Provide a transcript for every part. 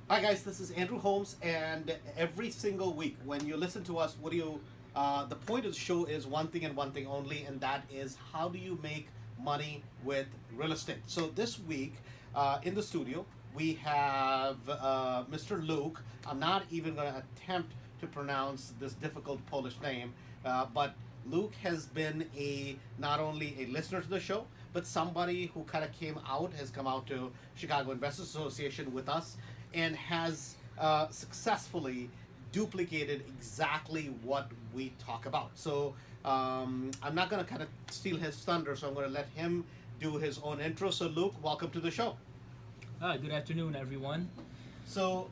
Hi guys, this is Andrew Holmes, and every single week when you listen to us, what do you? The point of the show is one thing and one thing only, and that is how do you make money with real estate. So this week in the studio we have Mr. Luke. I'm not even going to attempt to pronounce this difficult Polish name, but Luke has been a not only a listener to the show, but somebody who kind of has come out to Chicago Investors Association with us, and has successfully duplicated exactly what we talk about. So I'm not going to kind of steal his thunder, so I'm going to let him do his own intro. So Luke, welcome to the show. Hi, good afternoon, everyone. So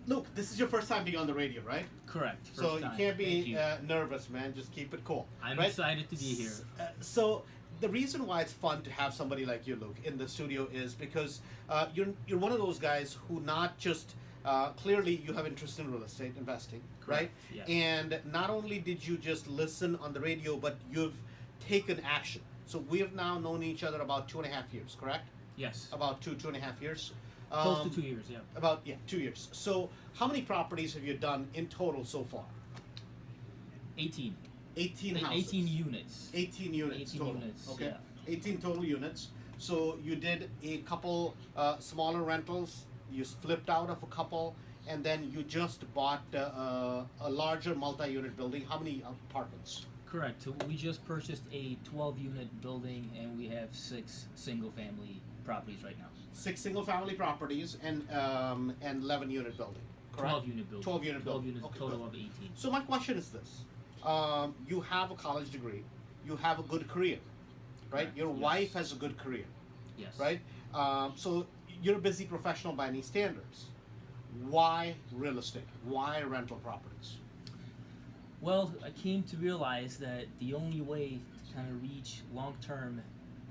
Luke, this is your first time being on the radio, right? Correct. So first you time. can't Thank be you. nervous, man. Just keep it cool. I'm right? excited to be here. So the reason why it's fun to have somebody like you, Luke, in the studio is because you're one of those guys who not just clearly you have interest in real estate investing, right? Correct, yes. And not only did you just listen on the radio, but you've taken action. So we have now known each other about 2.5 years, correct? Yes. About 2.5 years. Close to 2 years, yeah. About 2 years. So how many properties have you done in total so far? 18. 18 houses. 18 units. 18 units 18 total. units, Okay. yeah. 18 total units. So you did a couple smaller rentals. You flipped out of a couple, and then you just bought a larger multi-unit building. How many apartments? Correct. So we just purchased a 12-unit building, and we have 6 single-family properties right now. 6 single-family properties and 11-unit building. Correct. 12-unit building. 12-unit 12 building. units, Okay, total good. of 18. So my question is this: you have a college degree, you have a good career, right? Correct, Your yes. wife has a good career, Yes. right? So you're a busy professional by any standards. Why real estate? Why rental properties? Well, I came to realize that the only way to kind of reach long-term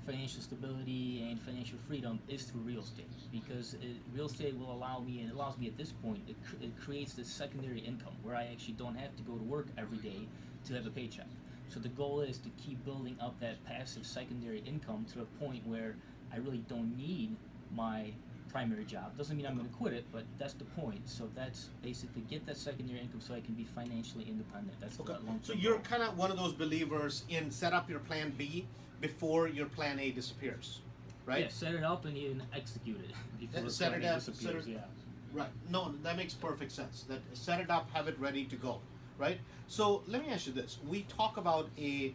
financial stability and financial freedom is through real estate, because real estate will allow me, and it allows me at this point, it creates this secondary income where I actually don't have to go to work every day to have a paycheck. So the goal is to keep building up that passive secondary income to a point where I really don't need my primary job. Doesn't mean I'm going to quit it, but that's the point. So that's basically get that secondary income so I can be financially independent. That's Okay. the long-term So you're goal. kind of one of those believers in set up your plan B before your plan A disappears, right? Yeah, set it up and even execute it before Set the it plan up, disappears. set it- Yeah. Right. No, that makes perfect sense. That set it up, have it ready to go. Right. So let me ask you this: we talk about a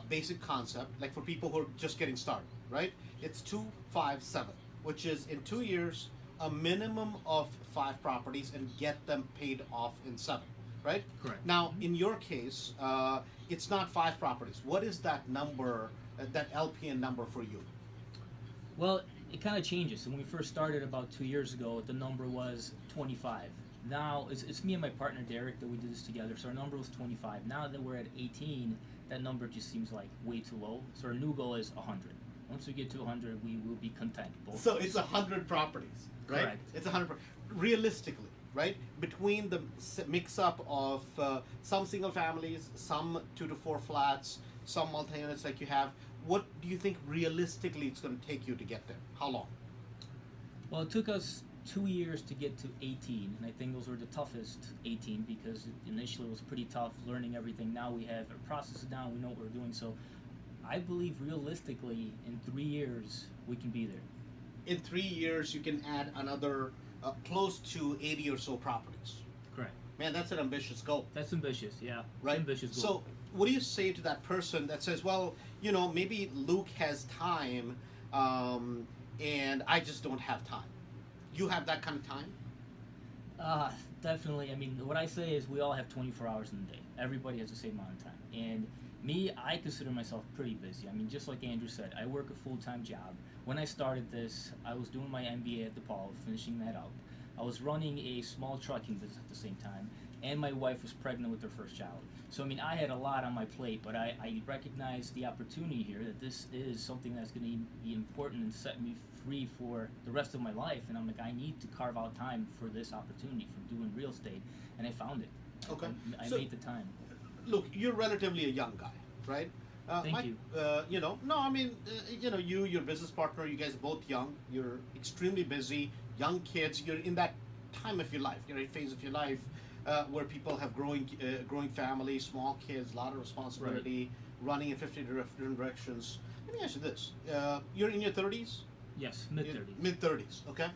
basic concept, like for people who are just getting started. Right. It's 2-5-7, which is in 2 years a minimum of 5 properties and get them paid off in 7. Right. Correct. Now, in your case, it's not 5 properties. What is that number? That LPN number for you? Well, it kind of changes. So when we first started about 2 years ago, the number was 25. Now it's me and my partner Derek that we did this together. So our number was 25. Now that we're at 18, that number just seems like way too low. So our new goal is 100. Once we get to 100, we will be content. Both So of us. it's 100 properties, right? Correct. It's 100. Realistically, right? Between the mix-up of some single families, some 2 to 4 flats, some multi-units like you have, what do you think realistically it's going to take you to get there? How long? Well, it took us 2 years to get to 18, and I think those were the toughest 18 because initially it was pretty tough learning everything. Now we have our processes down, we know what we're doing. So I believe realistically in 3 years we can be there. In 3 years, you can add another close to 80 or so properties. Correct. Man, that's an ambitious goal. That's ambitious, yeah. Right? Ambitious goal. So, what do you say to that person that says, well, you know, maybe Luke has time and I just don't have time? You have that kind of time? Definitely. I mean, what I say is we all have 24 hours in a day. Everybody has the same amount of time. And me, I consider myself pretty busy. I mean, just like Andrew said, I work a full-time job. When I started this, I was doing my MBA at DePaul, finishing that up. I was running a small trucking business at the same time, and my wife was pregnant with her first child. So, I mean, I had a lot on my plate, but I recognized the opportunity here that this is something that's going to be important and set me free for the rest of my life. And I'm like, I need to carve out time for this opportunity from doing real estate, and I found it. Okay. I So- made the time. Look, you're relatively a young guy, right? Thank you. No, I mean, your business partner, you guys are both young. You're extremely busy, young kids. You're in that time of your life, right? Phase of your life where people have growing families, small kids, a lot of responsibility, running in 50 different directions. Let me ask you this: you're in your 30s? Yes, mid-30s. Mid-30s, okay.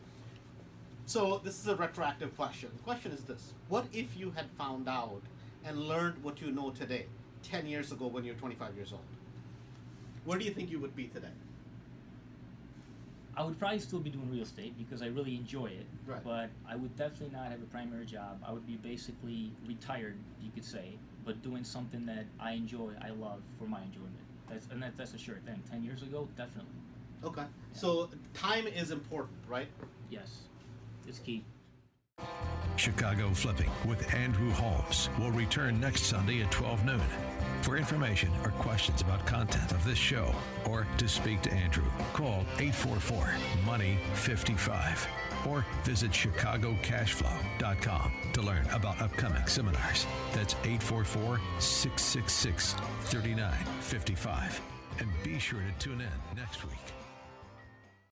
So this is a retroactive question. The question is this: what if you had found out and learned what you know today, 10 years ago when you're 25 years old? Where do you think you would be today? I would probably still be doing real estate because I really enjoy it. Right. But I would definitely not have a primary job. I would be basically retired, you could say, but doing something that I enjoy, I love for my enjoyment. That's a sure thing. 10 years ago, definitely. Okay. So time is important, right? Yes, it's key. Chicago Flipping with Andrew Holmes will return next Sunday at 12 noon. For information or questions about content of this show or to speak to Andrew, call 844-MONEY-55 or visit ChicagoCashflow.com to learn about upcoming seminars. That's 844-666-3955. And be sure to tune in next week.